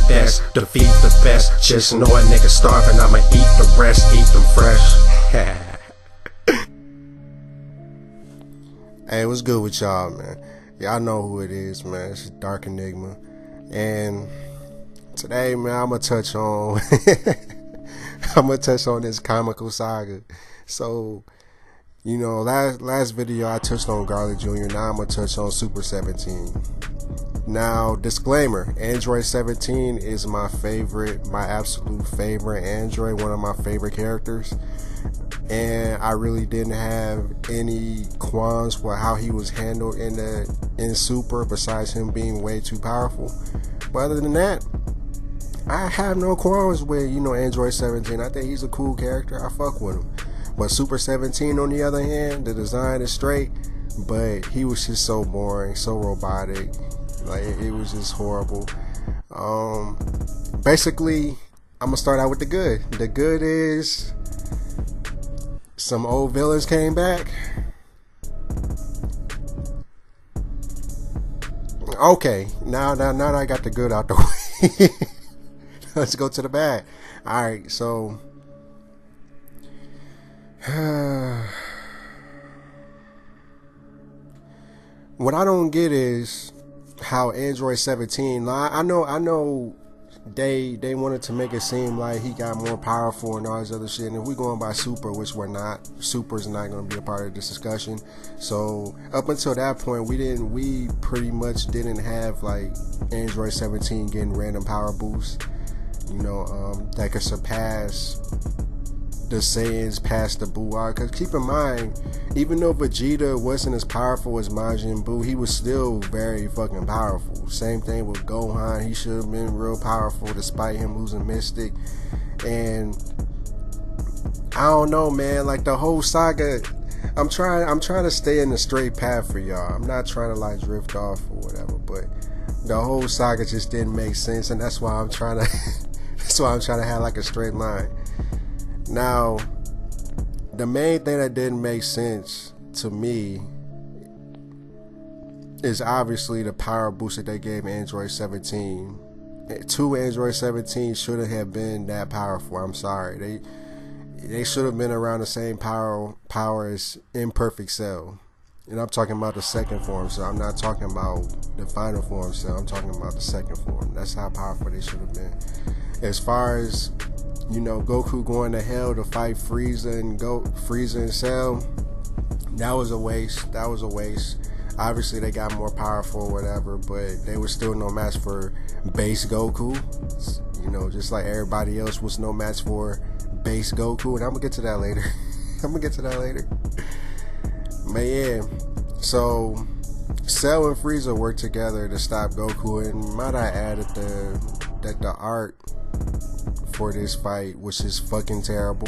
best, defeat the best. Just know a nigga starving, I'ma eat the rest, eat them fresh. Hey, what's good with y'all, man? Y'all know who it is, man. It's Dark Enigma. And today, man, I'm gonna touch on this comical saga. So, you know, last video I touched on Garlic Jr. Now I'm gonna touch on Super 17. Now, disclaimer, Android 17 is my absolute favorite Android, one of my favorite characters. And I really didn't have any qualms with how he was handled in Super, besides him being way too powerful. But other than that, I have no qualms with, you know, Android 17. I think he's a cool character. I fuck with him. But Super 17, on the other hand, the design is straight, but he was just so boring, so robotic. Like, it was just horrible. Basically, I'm gonna start out with the good. The good is some old villains came back. Okay, now that I got the good out the way, let's go to the bad. All right, so what I don't get is how Android 17. I know they wanted to make it seem like he got more powerful and all this other shit. And if we going by Super, which we're not, Super's not going to be a part of this discussion. So up until that point, we pretty much didn't have like Android 17 getting random power boosts, you know, that could surpass the Saiyans past the Buu arc. Because keep in mind, even though Vegeta wasn't as powerful as Majin Buu, he was still very fucking powerful. Same thing with Gohan. He should have been real powerful despite him losing Mystic. And I don't know, man, like the whole saga, I'm trying to stay in the straight path for y'all. I'm not trying to like drift off or whatever, but the whole saga just didn't make sense, and that's why I'm trying to have like a straight line. Now, the main thing that didn't make sense to me is obviously the power boost that they gave Android 17. Two Android 17 shouldn't have been that powerful. I'm sorry. They should have been around the same power as Imperfect Cell. And I'm talking about the second form, so I'm not talking about the final form cell. I'm talking about the second form. That's how powerful they should have been. As far as, you know, Goku going to hell to fight Frieza and Cell, that was a waste. Obviously, they got more powerful or whatever, but they were still no match for base Goku. You know, just like everybody else was no match for base Goku. And I'm gonna get to that later. But yeah, so Cell and Frieza worked together to stop Goku, and might I add that the art for this fight, which is fucking terrible,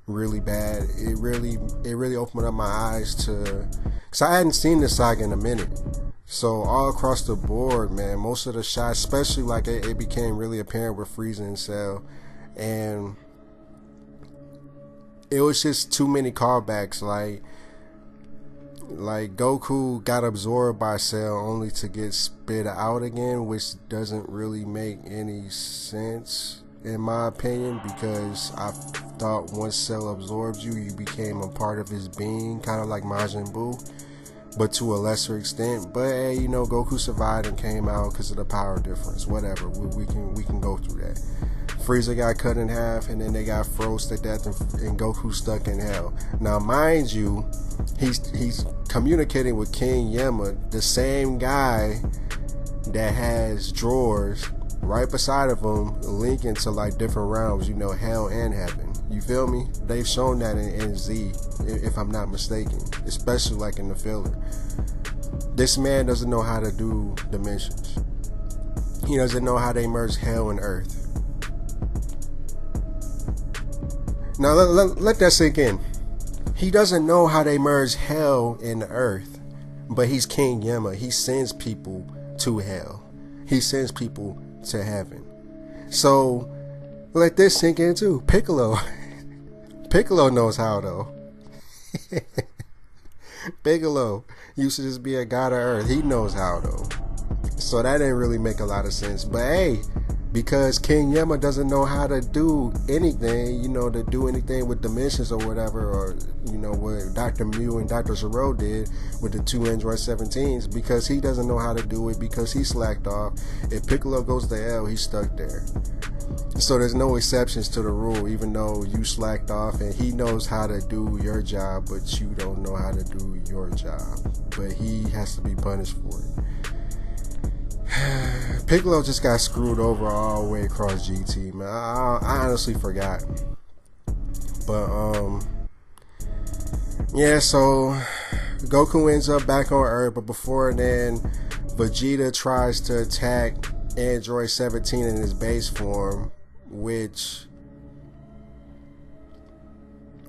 really bad. It really opened up my eyes to, because I hadn't seen this saga in a minute. So all across the board, man, most of the shots, especially like it became really apparent with Frieza and Cell, and it was just too many callbacks. Like Goku got absorbed by Cell only to get spit out again, which doesn't really make any sense in my opinion, because I thought once Cell absorbs you, you became a part of his being, kind of like Majin Buu, but to a lesser extent. But hey, you know, Goku survived and came out because of the power difference. Whatever, we can go through that. Frieza got cut in half, and then they got froze to death, and Goku stuck in hell. Now, mind you, he's communicating with King Yama, the same guy that has drawers right beside of him, linking to like different realms, you know, hell and heaven. You feel me? They've shown that in Z, if I'm not mistaken, especially like in the filler. This man doesn't know how to do dimensions. He doesn't know how they merge hell and earth. Now let that sink in. He doesn't know how they merge hell and earth, but he's King Yama. He sends people to hell. He sends people to heaven. So let this sink in too. Piccolo knows how though. Piccolo used to just be a god of earth. He knows how though. So that didn't really make a lot of sense. But hey, because King Yama doesn't know how to do anything, to do anything with dimensions or whatever, or what Dr. Mew and Dr. Zero did with the two Android 17s, because he doesn't know how to do it, because he slacked off. If Piccolo goes to L, he's stuck there. So there's no exceptions to the rule, even though you slacked off and he knows how to do your job, but you don't know how to do your job. But he has to be punished for it. Piccolo just got screwed over all the way across GT, man. I honestly forgot. But, yeah, so Goku ends up back on Earth, but before then, Vegeta tries to attack Android 17 in his base form, which,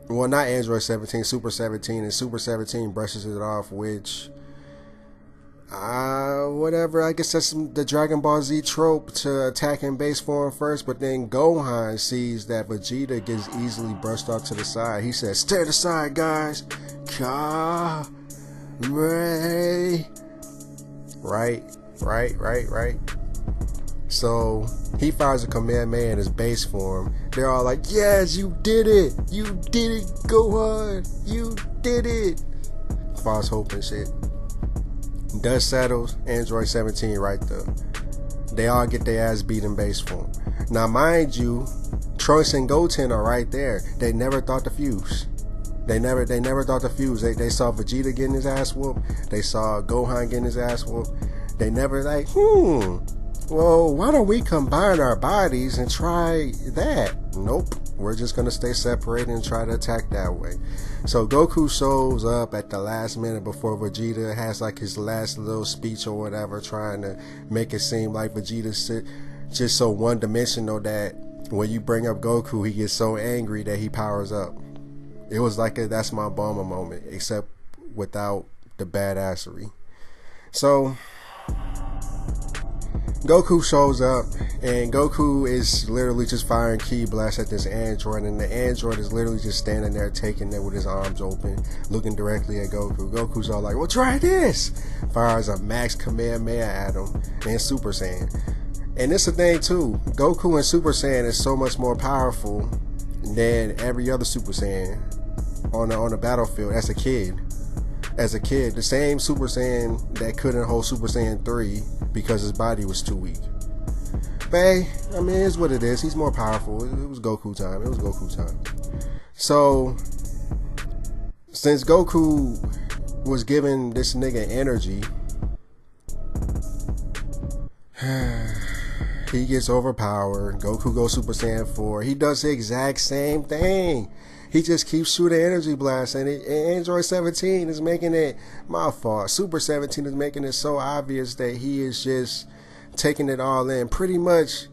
well, not Android 17, Super 17, and Super 17 brushes it off, which, whatever, I guess that's the Dragon Ball Z trope, to attack in base form first, but then Gohan sees that Vegeta gets easily brushed off to the side. He says, "Stand aside, guys. Right. So he fires a Kamehameha in his base form. They're all like, "Yes, you did it! You did it, Gohan! You did it!" False hope and shit. Dust settles, Android 17 right there. They all get their ass beat in base form. Now, mind you, Trunks and Goten are right there. They never thought to fuse. They never thought to fuse. They saw Vegeta getting his ass whooped. They saw Gohan getting his ass whooped. They never like, well, why don't we combine our bodies and try that? Nope. We're just going to stay separated and try to attack that way. So Goku shows up at the last minute before Vegeta has like his last little speech or whatever, trying to make it seem like Vegeta's just so one-dimensional that when you bring up Goku, he gets so angry that he powers up. It was like a That's My Bulma moment, except without the badassery. So Goku shows up, and Goku is literally just firing ki blasts at this android, and the android is literally just standing there taking it with his arms open, looking directly at Goku. Goku's all like, "Well, try this!" Fires a max Kamehameha at him, and Super Saiyan. And it's the thing too, Goku and Super Saiyan is so much more powerful than every other Super Saiyan on the battlefield as a kid. The same Super Saiyan that couldn't hold Super Saiyan 3 because his body was too weak. But hey, I mean, it's what it is. He's more powerful. It was Goku time. So, since Goku was giving this nigga energy, he gets overpowered. Goku goes Super Saiyan 4. He does the exact same thing. He just keeps shooting energy blasts, and Android 17 is making it, my fault, Super 17 is making it so obvious that he is just taking it all in, pretty much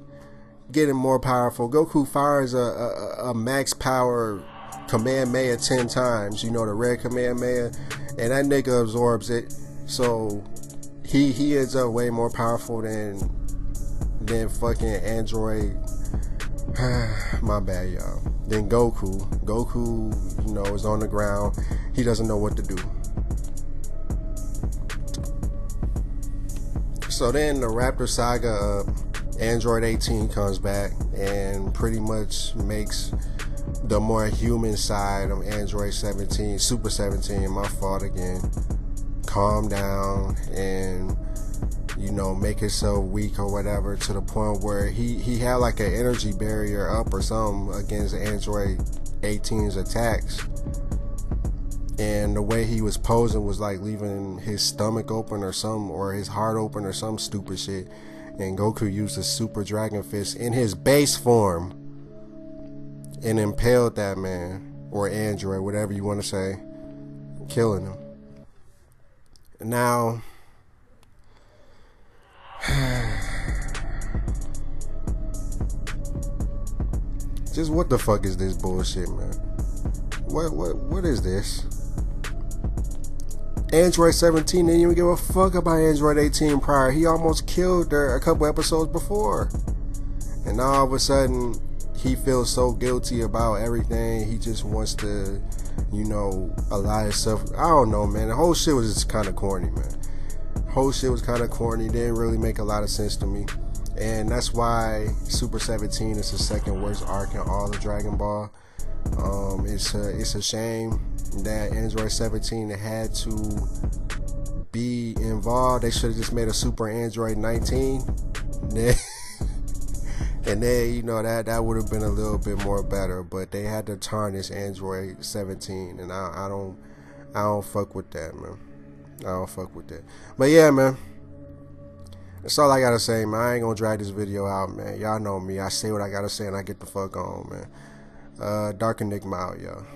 getting more powerful. Goku fires a max power Kamehameha 10 times, the red Kamehameha, and that nigga absorbs it. So he ends up way more powerful than fucking Android. My bad, y'all. Then Goku, is on the ground. He doesn't know what to do. So then the Raptor Saga, Android 18 comes back and pretty much makes the more human side of Android 17, Super 17, my fault again, calm down and make himself weak or whatever, to the point where he had like an energy barrier up or something against Android 18's attacks, and the way he was posing was like leaving his stomach open or something, or his heart open or some stupid shit, and Goku used a Super Dragon Fist in his base form and impaled that man, or android, whatever you want to say, killing him. Now just what the fuck is this bullshit, man? What is this? Android 17 didn't even give a fuck about Android 18 prior. He almost killed her a couple episodes before, and now all of a sudden he feels so guilty about everything. He just wants to, allow himself. I don't know, man. The whole shit was just kind of corny, man. Whole shit was kind of corny. Didn't really make a lot of sense to me. and that's why Super 17 is the second worst arc in all of Dragon Ball. It's a shame that Android 17 had to be involved. They should have just made a Super Android 19. And then, you know, that would have been a little bit more better, but they had to tarnish Android 17, and I don't fuck with that, man. I don't fuck with that. But yeah, man, that's all I gotta say, man. I ain't gonna drag this video out, man. Y'all know me. I say what I gotta say, and I get the fuck on, man. Dark Enigma out, y'all.